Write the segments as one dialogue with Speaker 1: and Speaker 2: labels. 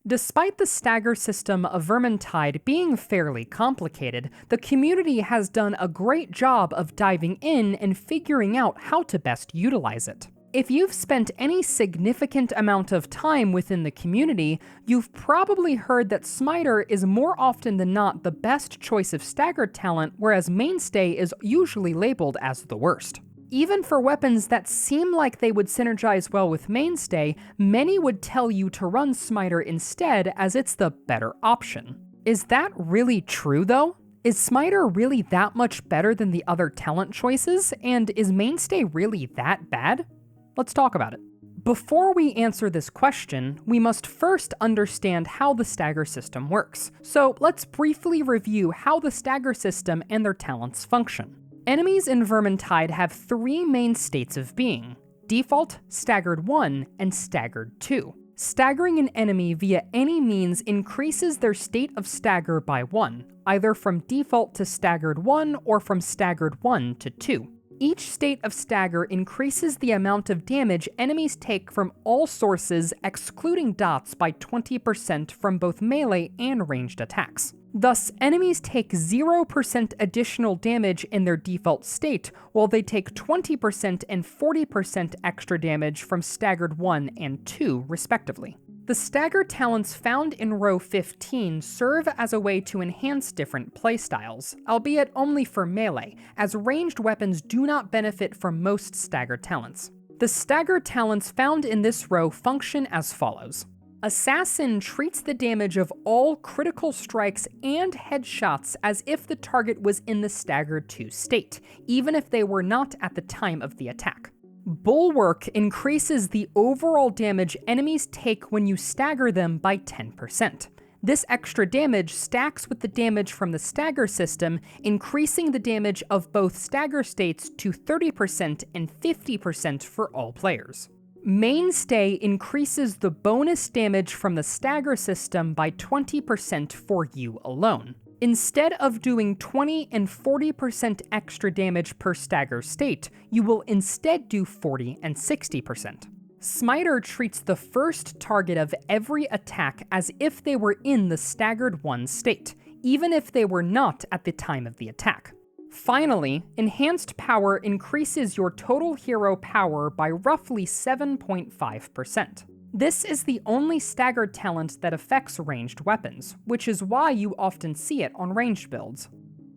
Speaker 1: Despite the Stagger System of Vermintide being fairly complicated, the community has done a great job of diving in and figuring out how to best utilize it. If you've spent any significant amount of time within the community, you've probably heard that Smiter is more often than not the best choice of staggered talent, whereas Mainstay is usually labeled as the worst. Even for weapons that seem like they would synergize well with Mainstay, many would tell you to run Smiter instead as it's the better option. Is that really true though? Is Smiter really that much better than the other talent choices, and is Mainstay really that bad? Let's talk about it. Before we answer this question, we must first understand how the Stagger System works. So let's briefly review how the Stagger System and their talents function. Enemies in Vermintide have three main states of being: Default, Staggered 1, and Staggered 2. Staggering an enemy via any means increases their state of stagger by 1, either from Default to Staggered 1 or from Staggered 1 to 2. Each state of stagger increases the amount of damage enemies take from all sources excluding dots by 20% from both melee and ranged attacks. Thus, enemies take 0% additional damage in their default state, while they take 20% and 40% extra damage from Staggered 1 and 2, respectively. The stagger talents found in row 15 serve as a way to enhance different playstyles, albeit only for melee, as ranged weapons do not benefit from most stagger talents. The stagger talents found in this row function as follows. Assassin treats the damage of all critical strikes and headshots as if the target was in the Staggered 2 state, even if they were not at the time of the attack. Bulwark increases the overall damage enemies take when you stagger them by 10%. This extra damage stacks with the damage from the Stagger System, increasing the damage of both stagger states to 30% and 50% for all players. Mainstay increases the bonus damage from the Stagger System by 20% for you alone. Instead of doing 20 and 40% extra damage per stagger state, you will instead do 40 and 60%. Smiter treats the first target of every attack as if they were in the Staggered 1 state, even if they were not at the time of the attack. Finally, Enhanced Power increases your total hero power by roughly 7.5%. This is the only staggered talent that affects ranged weapons, which is why you often see it on ranged builds.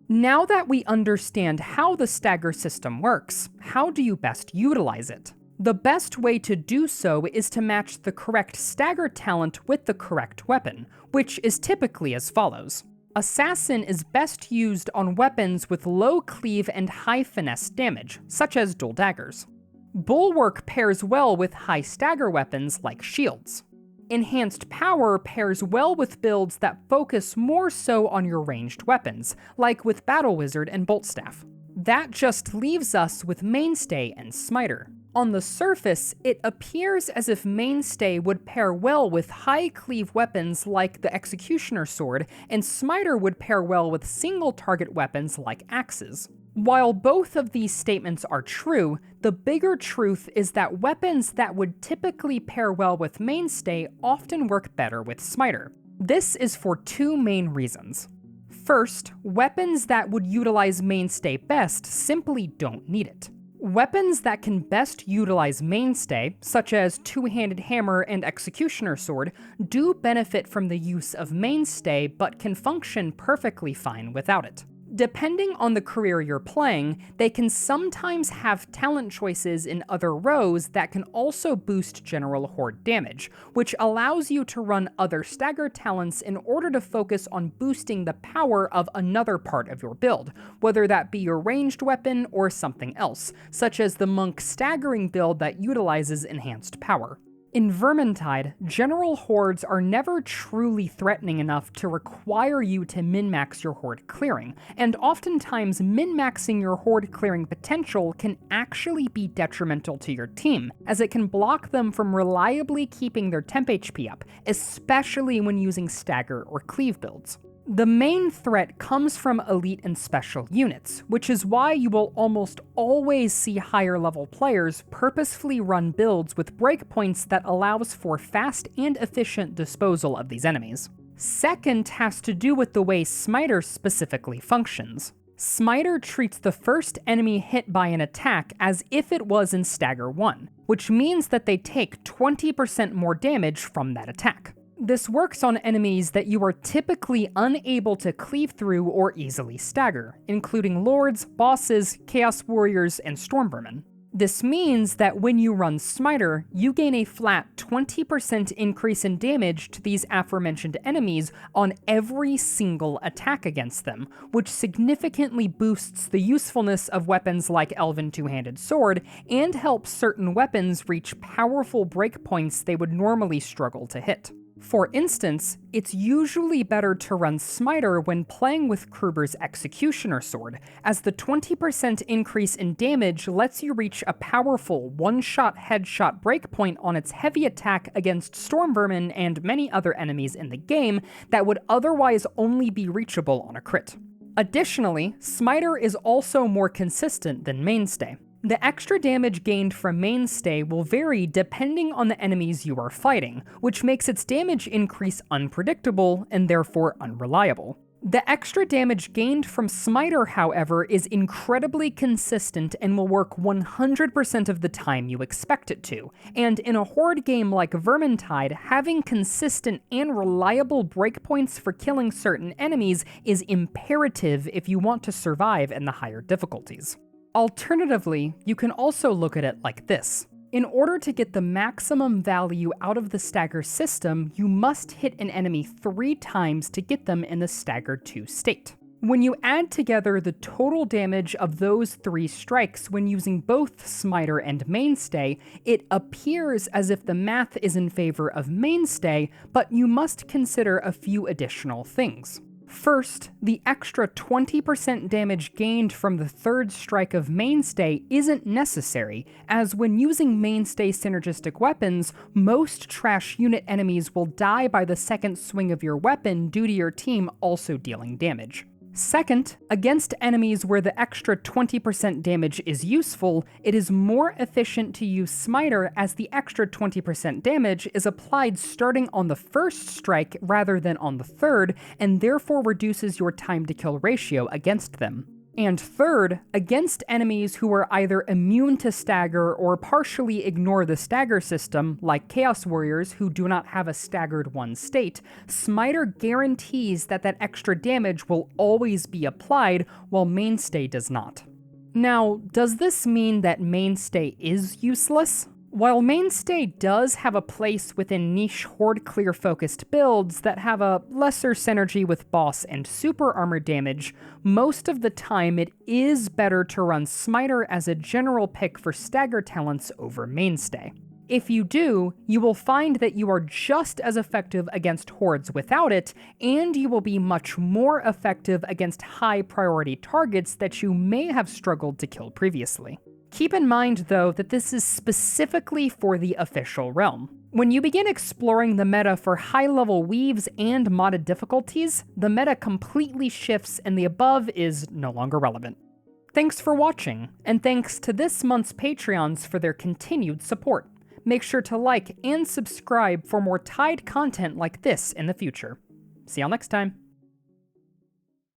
Speaker 1: Now that we understand how the Stagger System works, how do you best utilize it? The best way to do so is to match the correct stagger talent with the correct weapon, which is typically as follows. Assassin is best used on weapons with low cleave and high finesse damage, such as dual daggers. Bulwark pairs well with high stagger weapons like shields. Enhanced Power pairs well with builds that focus more so on your ranged weapons, like with Battle Wizard and Bolt Staff. That just leaves us with Mainstay and Smiter. On the surface, it appears as if Mainstay would pair well with high cleave weapons like the Executioner Sword, and Smiter would pair well with single target weapons like axes. While both of these statements are true, the bigger truth is that weapons that would typically pair well with Mainstay often work better with Smiter. This is for two main reasons. First, weapons that would utilize Mainstay best simply don't need it. Weapons that can best utilize Mainstay, such as Two-Handed Hammer and Executioner Sword, do benefit from the use of Mainstay but can function perfectly fine without it. Depending on the career you're playing, they can sometimes have talent choices in other rows that can also boost general horde damage, which allows you to run other stagger talents in order to focus on boosting the power of another part of your build, whether that be your ranged weapon or something else, such as the monk staggering build that utilizes enhanced power. In Vermintide, general hordes are never truly threatening enough to require you to min-max your horde clearing, and oftentimes min-maxing your horde clearing potential can actually be detrimental to your team, as it can block them from reliably keeping their temp HP up, especially when using stagger or cleave builds. The main threat comes from elite and special units, which is why you will almost always see higher level players purposefully run builds with breakpoints that allows for fast and efficient disposal of these enemies. Second has to do with the way Smiter specifically functions. Smiter treats the first enemy hit by an attack as if it was in Stagger 1, which means that they take 20% more damage from that attack. This works on enemies that you are typically unable to cleave through or easily stagger, including lords, bosses, chaos warriors, and storm vermin. This means that when you run Smiter, you gain a flat 20% increase in damage to these aforementioned enemies on every single attack against them, which significantly boosts the usefulness of weapons like Elven Two-Handed Sword, and helps certain weapons reach powerful breakpoints they would normally struggle to hit. For instance, it's usually better to run Smiter when playing with Kruber's Executioner Sword, as the 20% increase in damage lets you reach a powerful one-shot headshot breakpoint on its heavy attack against Storm Vermin and many other enemies in the game that would otherwise only be reachable on a crit. Additionally, Smiter is also more consistent than Mainstay. The extra damage gained from Mainstay will vary depending on the enemies you are fighting, which makes its damage increase unpredictable and therefore unreliable. The extra damage gained from Smiter, however, is incredibly consistent and will work 100% of the time you expect it to, and in a horde game like Vermintide, having consistent and reliable breakpoints for killing certain enemies is imperative if you want to survive in the higher difficulties. Alternatively, you can also look at it like this. In order to get the maximum value out of the Stagger system, you must hit an enemy 3 times to get them in the Stagger 2 state. When you add together the total damage of those 3 strikes when using both Smiter and Mainstay, it appears as if the math is in favor of Mainstay, but you must consider a few additional things. First, the extra 20% damage gained from the 3rd strike of Mainstay isn't necessary, as when using Mainstay synergistic weapons, most trash unit enemies will die by the 2nd swing of your weapon due to your team also dealing damage. Second, against enemies where the extra 20% damage is useful, it is more efficient to use Smiter as the extra 20% damage is applied starting on the 1st strike rather than on the 3rd, and therefore reduces your time to kill ratio against them. And third, against enemies who are either immune to stagger or partially ignore the stagger system, like Chaos Warriors who do not have a staggered 1 state, Smiter guarantees that extra damage will always be applied, while Mainstay does not. Now, does this mean that Mainstay is useless? While Mainstay does have a place within niche horde clear focused builds that have a lesser synergy with boss and super armor damage, most of the time it is better to run Smiter as a general pick for stagger talents over Mainstay. If you do, you will find that you are just as effective against hordes without it, and you will be much more effective against high priority targets that you may have struggled to kill previously. Keep in mind, though, that this is specifically for the official realm. When you begin exploring the meta for high-level weaves and modded difficulties, the meta completely shifts and the above is no longer relevant. Thanks for watching, and thanks to this month's Patreons for their continued support. Make sure to like and subscribe for more Tide content like this in the future. See y'all next time.